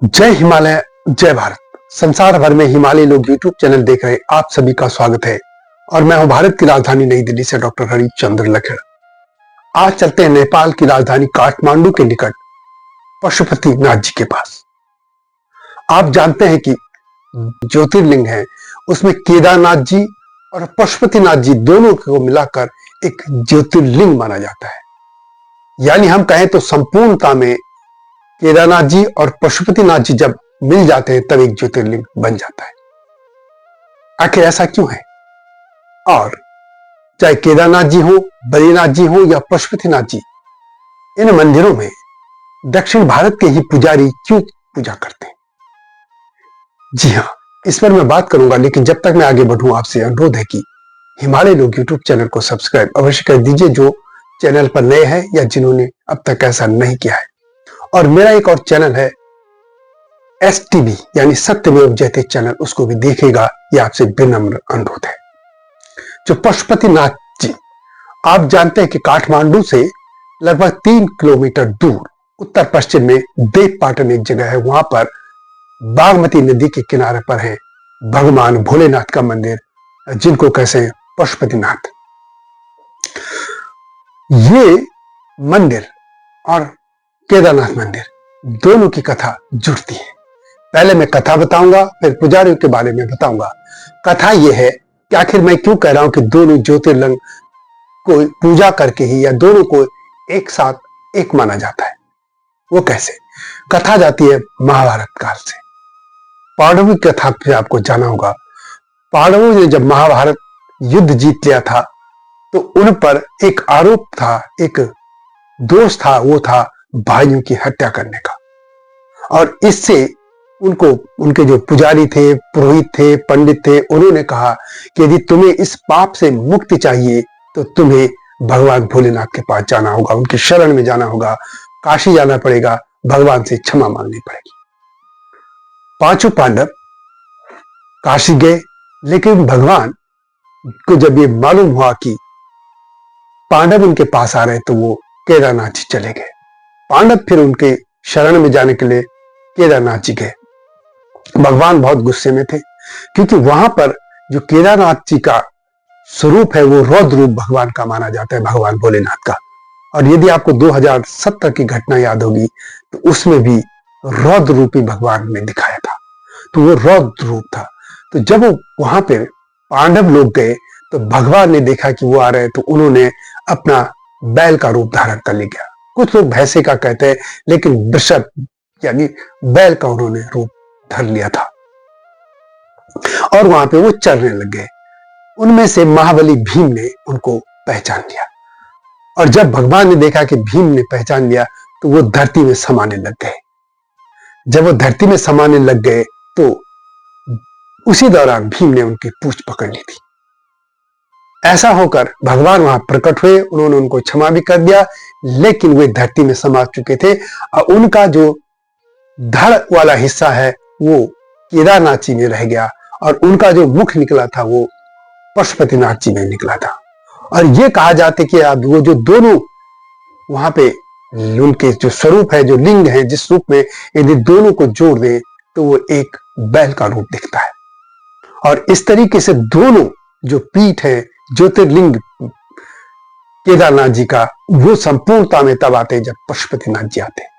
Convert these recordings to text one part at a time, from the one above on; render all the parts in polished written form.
जय हिमालय, जय भारत। संसार भर में हिमालय लोग यूट्यूब चैनल देख रहे आप सभी का स्वागत है और मैं हूं भारत की राजधानी नई दिल्ली से डॉक्टर हरिश्चंद्र लखेड़। आज चलते हैं नेपाल की राजधानी काठमांडू के निकट पशुपतिनाथ जी के पास। आप जानते हैं कि ज्योतिर्लिंग है, उसमें केदारनाथ जी और पशुपतिनाथ जी दोनों को मिलाकर एक ज्योतिर्लिंग माना जाता है। यानी हम कहें तो संपूर्णता में केदारनाथ जी और पशुपतिनाथ जी जब मिल जाते हैं तब एक ज्योतिर्लिंग बन जाता है। आखिर ऐसा क्यों है? और चाहे केदारनाथ जी हो, बद्रीनाथ जी हो या पशुपतिनाथ जी, इन मंदिरों में दक्षिण भारत के ही पुजारी क्यों पूजा करते हैं? जी हां, इस पर मैं बात करूंगा, लेकिन जब तक मैं आगे बढ़ूं आपसे अनुरोध है कि हिमालय लोग यूट्यूब चैनल को सब्सक्राइब अवश्य कर दीजिए, जो चैनल पर नए हैं या जिन्होंने अब तक ऐसा नहीं किया है। और मेरा एक और चैनल है STV यानी सत्यमेव जयते चैनल, उसको भी देखिएगा, यह आपसे विनम्र अनुरोध है। जो पशुपतिनाथ जी, आप जानते हैं कि काठमांडू से लगभग 3 किलोमीटर दूर उत्तर पश्चिम में देवपाटन एक जगह है, वहां पर बागमती नदी के किनारे पर है भगवान भोलेनाथ का मंदिर, जिनको कहते हैं पशुपतिनाथ। ये मंदिर और केदारनाथ मंदिर दोनों की कथा जुड़ती है। पहले मैं कथा बताऊंगा, फिर पुजारियों के बारे में बताऊंगा। कथा यह है कि आखिर मैं क्यों कह रहा हूं कि दोनों ज्योतिर्लिंग को पूजा करके ही या दोनों को एक साथ एक माना जाता है। वो कैसे? कथा जाती है महाभारत काल से। पांडवों की कथा से आपको जाना होगा। पांडवों ने जब महाभारत युद्ध जीत लिया था तो उन पर एक आरोप था, एक दोष था, वो था भाइयों की हत्या करने का। और इससे उनको, उनके जो पुजारी थे, पुरोहित थे, पंडित थे, उन्होंने कहा कि यदि तुम्हें इस पाप से मुक्ति चाहिए तो तुम्हें भगवान भोलेनाथ के पास जाना होगा, उनकी शरण में जाना होगा, काशी जाना पड़ेगा, भगवान से क्षमा मांगनी पड़ेगी। पांचों पांडव काशी गए, लेकिन भगवान को जब ये मालूम हुआ कि पांडव उनके पास आ रहे तो वो केदारनाथ जी चले गए। पांडव फिर उनके शरण में जाने के लिए केदारनाथ जी गए। भगवान बहुत गुस्से में थे, क्योंकि वहां पर जो केदारनाथ जी का स्वरूप है वो रौद्र रूप भगवान का माना जाता है, भगवान भोलेनाथ का। और यदि आपको 2070 की घटना याद होगी तो उसमें भी रौद्र रूपी भगवान ने दिखाया था, तो वो रौद्र रूप था। तो जब वो वहां पे पांडव लोग गए तो भगवान ने देखा कि वो आ रहे, तो उन्होंने अपना बैल का रूप धारण कर लिया। कुछ लोग भैंसे का कहते हैं, लेकिन वृषभ यानी बैल का उन्होंने रूप धर लिया था और वहां पे वो चलने लग गए। उनमें से महाबली भीम ने उनको पहचान लिया, और जब भगवान ने देखा कि भीम ने पहचान लिया तो वो धरती में समाने लग गए। जब वो धरती में समाने लग गए तो उसी दौरान भीम ने उनकी पूंछ पकड़ ली थी। ऐसा होकर भगवान वहां प्रकट हुए, उन्होंने उनको क्षमा भी कर दिया, लेकिन वे धरती में समा चुके थे और उनका जो धड़ वाला हिस्सा है वो केदारनाथ जी में रह गया, और उनका जो मुख निकला था वो पशुपतिनाथ जी में निकला था। और ये कहा जाता है कि अब वो जो दोनों वहां पे उनके जो स्वरूप है, जो लिंग है, जिस रूप में यदि दोनों को जोड़ दे तो वो एक बैल का रूप दिखता है। और इस तरीके से दोनों जो पीठ है ज्योतिर्लिंग केदारनाथ जी का, वो संपूर्णता में तब आते हैं जब पशुपतिनाथ जी आते हैं।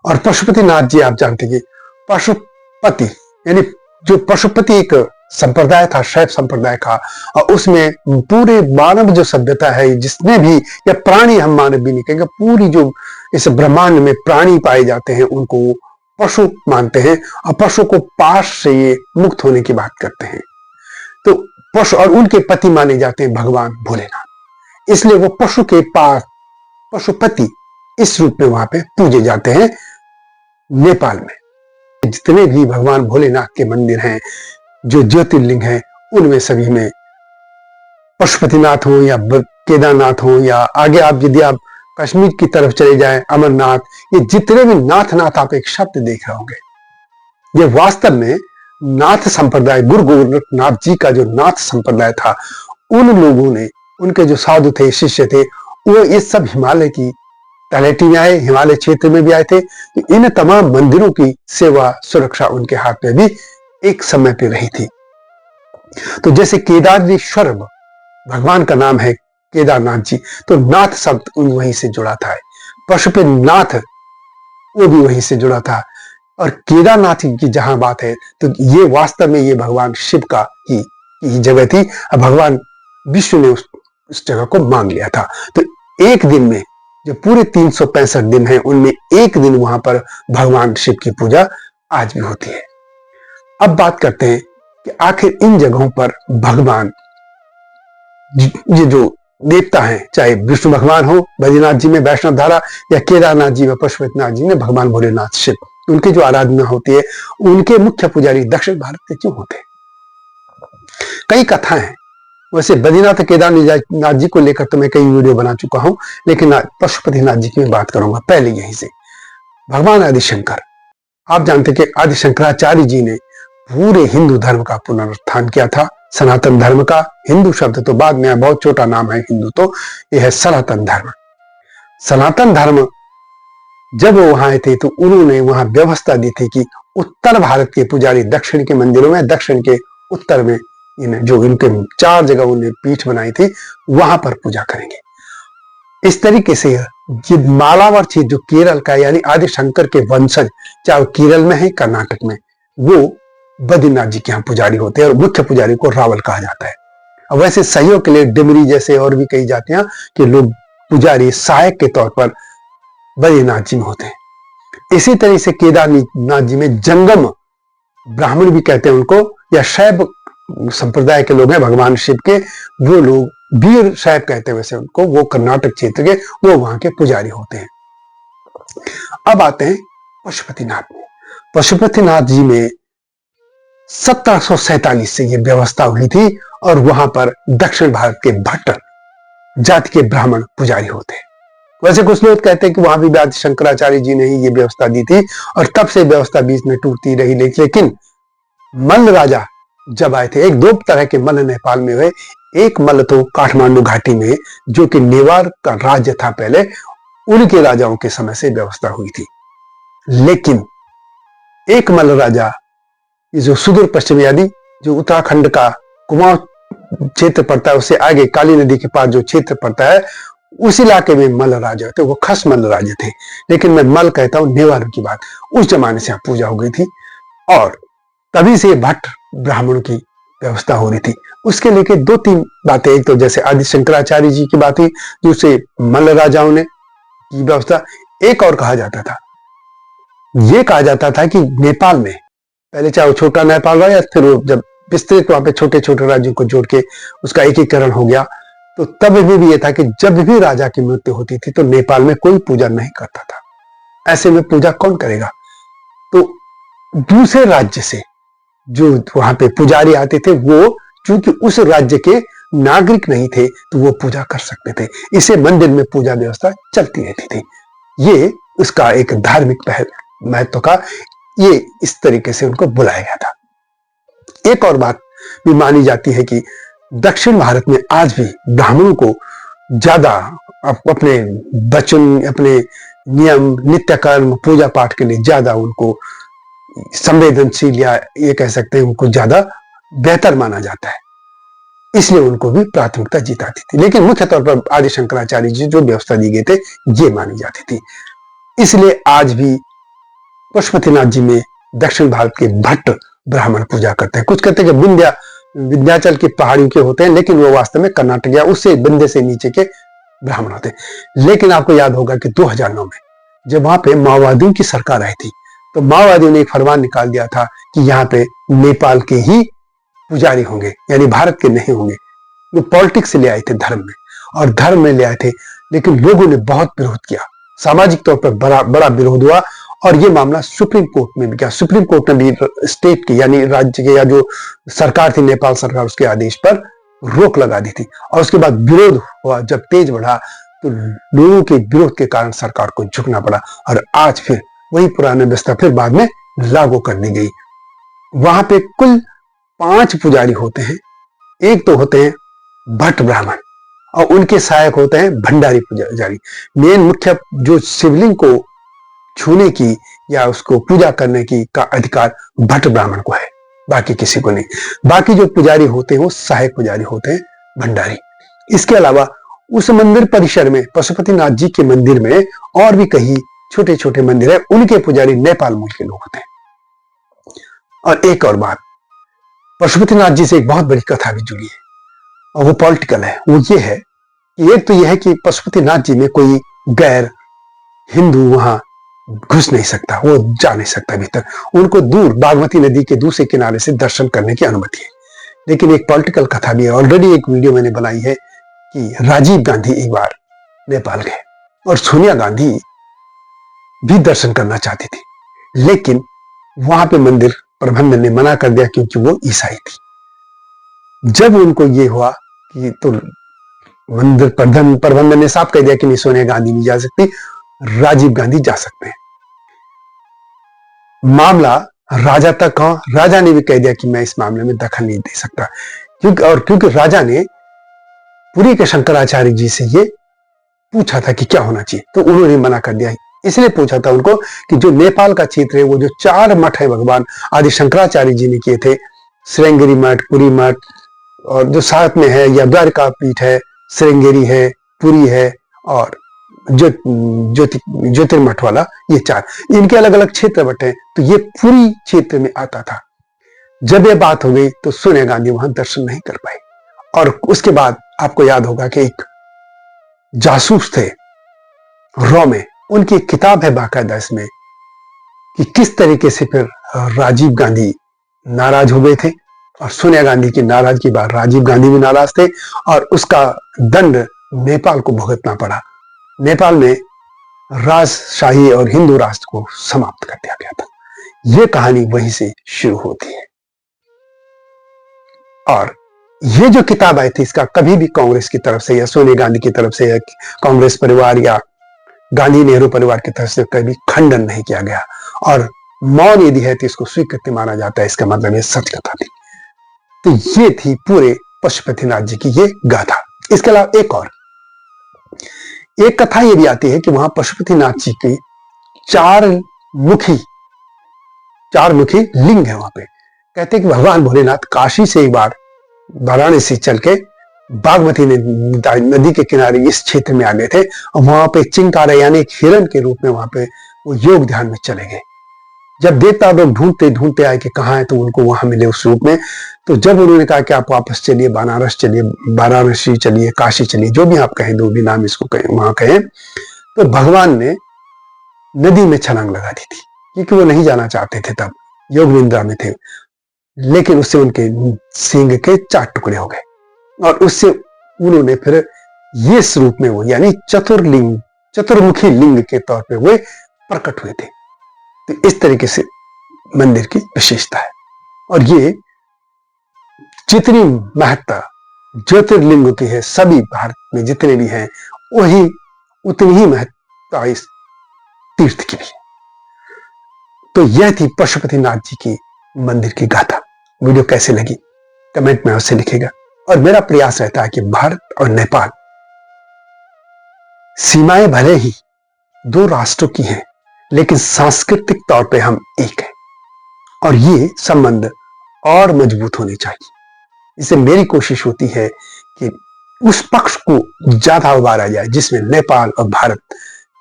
और पशुपतिनाथ जी आप जानते हैं कि पशुपति यानी जो पशुपति एक संप्रदाय था, शैव संप्रदाय का, और उसमें पूरे मानव जो सभ्यता है, जिसने भी, या प्राणी, हम मानव भी नहीं कहेंगे, पूरी जो इस ब्रह्मांड में प्राणी पाए जाते हैं उनको पशु मानते हैं, और पशु को पाश से ये मुक्त होने की बात करते हैं। तो पशु और उनके पति माने जाते हैं भगवान भोलेनाथ, इसलिए वो पशु के पास पशुपति इस रूप में वहां पे पूजे जाते हैं। नेपाल में जितने भी भगवान भोलेनाथ के मंदिर हैं, जो ज्योतिर्लिंग हैं, उनमें सभी में पशुपतिनाथ हो या केदारनाथ हो, या आगे आप यदि आप कश्मीर की तरफ चले जाएं, अमरनाथ, ये जितने भी नाथ नाथ आप एक शब्द देख रहे होंगे, ये वास्तव में नाथ संप्रदाय, गुरु गोरखनाथ जी का जो नाथ संप्रदाय था, उन लोगों ने, उनके जो साधु थे, शिष्य थे, वो ये सब हिमालय की तलहटी में आए, हिमालय क्षेत्र में भी आए थे। तो इन तमाम मंदिरों की सेवा सुरक्षा उनके हाथ में भी एक समय पे रही थी। तो जैसे केदारेश्वर भगवान का नाम है केदारनाथ जी, तो नाथ शब्द वहीं से जुड़ा था। पशुपतिनाथ वो भी वहीं से जुड़ा था। और केदारनाथ की जहां बात है तो ये वास्तव में ये भगवान शिव का ही जगह थी। अब भगवान विष्णु ने उस जगह को मांग लिया था। तो एक दिन में जो पूरे 365 दिन हैं उनमें एक दिन वहां पर भगवान शिव की पूजा आज भी होती है। अब बात करते हैं कि आखिर इन जगहों पर भगवान ये जो देवता हैं, चाहे विष्णु भगवान हो बद्रीनाथ जी में वैष्णव धारा, या केदारनाथ जी व पशुपतिनाथ जी में भगवान भोलेनाथ शिव, उनकी जो आराधना होती है उनके मुख्य पुजारी दक्षिण भारत के क्यों होते हैं? कई कथाएं हैं। वैसे बद्रीनाथ केदारनाथ जी को लेकर तो मैं कई वीडियो बना चुका हूं, लेकिन पशुपतिनाथ जी की मैं बात करूंगा पहले यहीं से। भगवान आदिशंकर, आप जानते कि आदि शंकराचार्य जी ने पूरे हिंदू धर्म का पुनरुत्थान किया था। सनातन धर्म का, हिंदू शब्द तो बाद में, बहुत छोटा नाम है हिंदू, तो यह है सनातन धर्म। सनातन धर्म जब वो वहां आए थे तो उन्होंने वहां व्यवस्था दी थी कि उत्तर भारत के पुजारी दक्षिण के मंदिरों में, दक्षिण के उत्तर में जो इनके 4 जगह उन्हें पीठ बनाई थी वहां पर पूजा करेंगे। इस तरीके से ये मालावर क्षेत्र जो केरल का, यानी आदि शंकर के वंशज, चाहे केरल में है कर्नाटक में, वो बद्रीनाथ जी के यहाँ पुजारी होते हैं और मुख्य पुजारी को रावल कहा जाता है। और वैसे सहयोग के लिए डिमरी जैसे और भी कई जातियां कि लोग पुजारी सहायक के तौर पर बद्रीनाथ जी में होते हैं। इसी तरह से केदारनाथ जी में जंगम ब्राह्मण भी कहते हैं उनको, या शैव संप्रदाय के लोग हैं भगवान शिव के, वो लोग वीर शैव कहते हैं वैसे उनको, वो कर्नाटक क्षेत्र के, वो वहां के पुजारी होते हैं। अब आते हैं पशुपतिनाथ में। पशुपतिनाथ जी में 1747 से यह व्यवस्था हुई थी और वहां पर दक्षिण भारत के भट्ट जाति के ब्राह्मण पुजारी होते हैं। वैसे कुछ लोग कहते हैं कि वहां भी आदि शंकराचार्य जी ने ही ये व्यवस्था दी थी और तब से व्यवस्था बीच में टूटती रही। लेकिन मल्ल राजा जब आए थे, एक 2 तरह के मल्ल नेपाल में हुए। एक मल्ल तो काठमांडू घाटी में, जो कि नेवार का राज्य था पहले, उनके राजाओं के समय से व्यवस्था हुई थी। लेकिन एक मल्ल राजा जो सुदूर पश्चिम, यानी जो उत्तराखंड का कुमाऊं क्षेत्र पड़ता है, उससे आगे काली नदी के पास जो क्षेत्र पड़ता है, उस इलाके में मल्ल राजा थे। वो खस मल्ल राजा थे, लेकिन मैं मल्ल कहता हूं नेवारों की बात। उस जमाने से पूजा हो गई थी और तभी से भट्ट ब्राह्मणों की व्यवस्था हो रही थी। उसके लेके 2-3 बातें। एक तो जैसे आदि शंकराचार्य जी की बात हुई, दूसरे मल्ल राजाओं ने की व्यवस्था। एक और कहा जाता था, ये कहा जाता था कि नेपाल में पहले, चाहे वो छोटा नेपाल रहा या फिर वो जब विस्तृत वहां पे छोटे छोटे राज्यों को जोड़ के उसका एकीकरण हो गया, तो तब भी ये था कि जब भी राजा की मृत्यु होती थी तो नेपाल में कोई पूजा नहीं करता था। ऐसे में पूजा कौन करेगा? तो दूसरे राज्य से जो वहां पे पुजारी आते थे, वो चूंकि उस राज्य के नागरिक नहीं थे तो वो पूजा कर सकते थे। इसे मंदिर में पूजा व्यवस्था चलती रहती थी। ये उसका एक धार्मिक पहल महत्व का, ये इस तरीके से उनको बुलाया गया था। एक और बात भी मानी जाती है कि दक्षिण भारत में आज भी ब्राह्मणों को ज्यादा अपने वचन, अपने नियम, नित्य कर्म, पूजा पाठ के लिए ज्यादा उनको संवेदनशील, या ये कह सकते हैं उनको ज्यादा बेहतर माना जाता है, इसलिए उनको भी प्राथमिकता दी जाती थी। लेकिन मुख्य तौर पर आदि शंकराचार्य जी जो व्यवस्था दी गई थे ये मानी जाती थी। इसलिए आज भी पशुपतिनाथ जी में दक्षिण भारत के भट्ट ब्राह्मण पूजा करते हैं। कुछ कहते हैं कि विंध्याचल की पहाड़ियों के होते हैं, लेकिन वो वास्तव में कर्नाटक या उससे विंध्य से नीचे के ब्राह्मण होते हैं। लेकिन आपको याद होगा कि 2009 में जब वहां पे माओवादियों की सरकार आई थी, तो माओवादियों ने एक फरमान निकाल दिया था कि यहाँ पे नेपाल के ही पुजारी होंगे, यानी भारत के नहीं होंगे। वो पॉलिटिक्स से ले आए थे धर्म में, और धर्म में ले आए थे, लेकिन लोगों ने बहुत विरोध किया, सामाजिक तौर पर बड़ा विरोध हुआ और ये मामला सुप्रीम कोर्ट में भी गया। सुप्रीम कोर्ट ने भी स्टेट के, यानी राज्य के, या जो सरकार थी नेपाल सरकार, उसके आदेश पर रोक लगा दी थी। और उसके बाद विरोध हुआ, जब तेज बढ़ा तो लोगों के विरोध के कारण सरकार को झुकना पड़ा और आज फिर वही पुराना व्यवस्था फिर बाद में लागू कर दी गई। वहां पे कुल 5 पुजारी होते हैं। एक तो होते हैं भट्ट ब्राह्मण, और उनके सहायक होते हैं भंडारी पुजारी। मेन मुख्य जो शिवलिंग को छूने की या उसको पूजा करने की का अधिकार भट्ट ब्राह्मण को है, बाकी किसी को नहीं। बाकी जो पुजारी होते हैं वो सहायक पुजारी होते हैं, भंडारी। इसके अलावा उस मंदिर परिसर में, पशुपतिनाथ जी के मंदिर में और भी कई छोटे छोटे मंदिर है, उनके पुजारी नेपाल मूल के लोग होते हैं। और एक और बात, पशुपतिनाथ जी से एक बहुत बड़ी कथा भी जुड़ी है और वो पॉलिटिकल है। वो ये है कि एक तो यह है कि पशुपतिनाथ जी में कोई गैर हिंदू वहां घुस नहीं सकता, वो जा नहीं सकता भीतर। उनको दूर बागमती नदी के दूसरे किनारे से दर्शन करने की अनुमति है। लेकिन एक पॉलिटिकल कथा भी है, ऑलरेडी एक वीडियो मैंने बनाई है कि राजीव गांधी एक बार नेपाल गए और सोनिया गांधी भी दर्शन करना चाहती थी, लेकिन वहां पे मंदिर प्रबंधन ने मना कर दिया क्योंकि वो ईसाई थी। जब उनको ये हुआ कि तो मंदिर प्रबंधन ने साफ कह दिया कि नहीं, सोनिया गांधी नहीं जा सकती, राजीव गांधी जा सकते हैं। मामला राजा तक, राजा ने भी कह दिया कि मैं इस मामले में दखल नहीं दे सकता, क्योंकि राजा ने पुरी के शंकराचार्य जी से ये पूछा था कि क्या होना चाहिए, तो उन्होंने मना कर दिया। इसलिए पूछा था उनको कि जो नेपाल का क्षेत्र है, वो जो 4 मठ है भगवान आदि शंकराचार्य जी ने किए थे, श्रृंगेरी मठ, पुरी मठ, और जो साथ में है या द्वारका पीठ है, श्रृंगेरी है, पुरी है, और ज्योतिर्मठ वाला, ये 4 इनके अलग अलग क्षेत्र बटे, तो ये पूरी क्षेत्र में आता था। जब ये बात हो गई तो सोनिया गांधी वहां दर्शन नहीं कर पाई। और उसके बाद आपको याद होगा कि एक जासूस थे रॉ में, उनकी एक किताब है बाकायदा इसमें कि किस तरीके से फिर राजीव गांधी नाराज हो गए थे और सोनिया गांधी की नाराजगी के बाद राजीव गांधी भी नाराज थे और उसका दंड नेपाल को भुगतना पड़ा। नेपाल में राजशाही और हिंदू राष्ट्र को समाप्त कर दिया गया था। यह कहानी वहीं से शुरू होती है। और ये जो किताब आई थी, इसका कभी भी कांग्रेस की तरफ से या सोनिया गांधी की तरफ से या कांग्रेस परिवार या गांधी नेहरू परिवार की तरफ से कभी खंडन नहीं किया गया, और मौन यदि है तो इसको स्वीकृति माना जाता है। इसका मतलब ये सच कथा थी। तो ये थी पूरे पशुपतिनाथ जी की ये गाथा। इसके अलावा एक कथा ये भी आती है कि वहां पशुपतिनाथ जी की 4 मुखी लिंग है वहां पे। कहते हैं कि भगवान भोलेनाथ काशी से एक बार वाराणसी चल के बागमती नदी के किनारे इस क्षेत्र में आ गए थे और वहां पे चिंकारा यानी एक हिरण के रूप में वहां पे वो योग ध्यान में चले गए। जब देवता लोग ढूंढते ढूंढते आए कि कहाँ है, तो उनको वहां मिले उस रूप में। तो जब उन्होंने कहा कि आप वापस चलिए, बनारस चलिए, वाराणसी चलिए, काशी चलिए, जो भी आप कहें, जो भी नाम इसको कहें, वहां कहें, तो भगवान ने नदी में छलांग लगा दी थी क्योंकि वो नहीं जाना चाहते थे, तब योग निद्रा में थे। लेकिन उससे उनके सींग के 4 टुकड़े हो गए और उससे उन्होंने फिर ये रूप में वो यानी चतुर्मुखी लिंग के तौर पे वो प्रकट हुए थे। तो इस तरीके से मंदिर की विशेषता है। और ये जितनी महत्ता ज्योतिर्लिंग की है, सभी भारत में जितने भी हैं, वही उतनी ही महत्ता इस तीर्थ की भी है। तो यह थी पशुपतिनाथ जी की मंदिर की गाथा। वीडियो कैसे लगी कमेंट में अवश्य लिखेगा। और मेरा प्रयास रहता है कि भारत और नेपाल सीमाएं भले ही 2 राष्ट्रों की हैं, लेकिन सांस्कृतिक तौर पे हम एक हैं और ये संबंध और मजबूत होने चाहिए। इससे मेरी कोशिश होती है कि उस पक्ष को ज्यादा उभारा जाए जिसमें नेपाल और भारत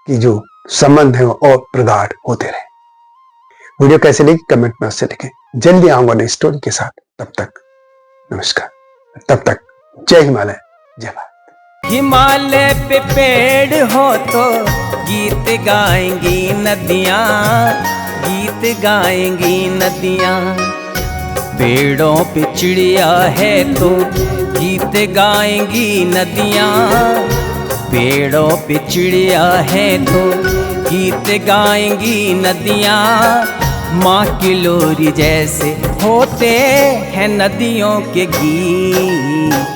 की जो संबंध है वो और प्रगाढ़ होते रहे। वीडियो कैसे लगी कमेंट में अवश्य लिखें। जल्दी आऊंगा नई स्टोरी के साथ। तब तक नमस्कार। तब तक जय हिमालय, जय भारत। हिमालय पे पेड़ हो तो गीत गाएंगी नदियाँ, गीत गाएंगी नदियाँ। पेड़ों पे चिड़िया है तो गीत गाएंगी नदियाँ, पेड़ों पे चिड़िया है तो गीत गाएंगी नदियाँ। माँ की लोरी जैसे होते हैं नदियों के गीत।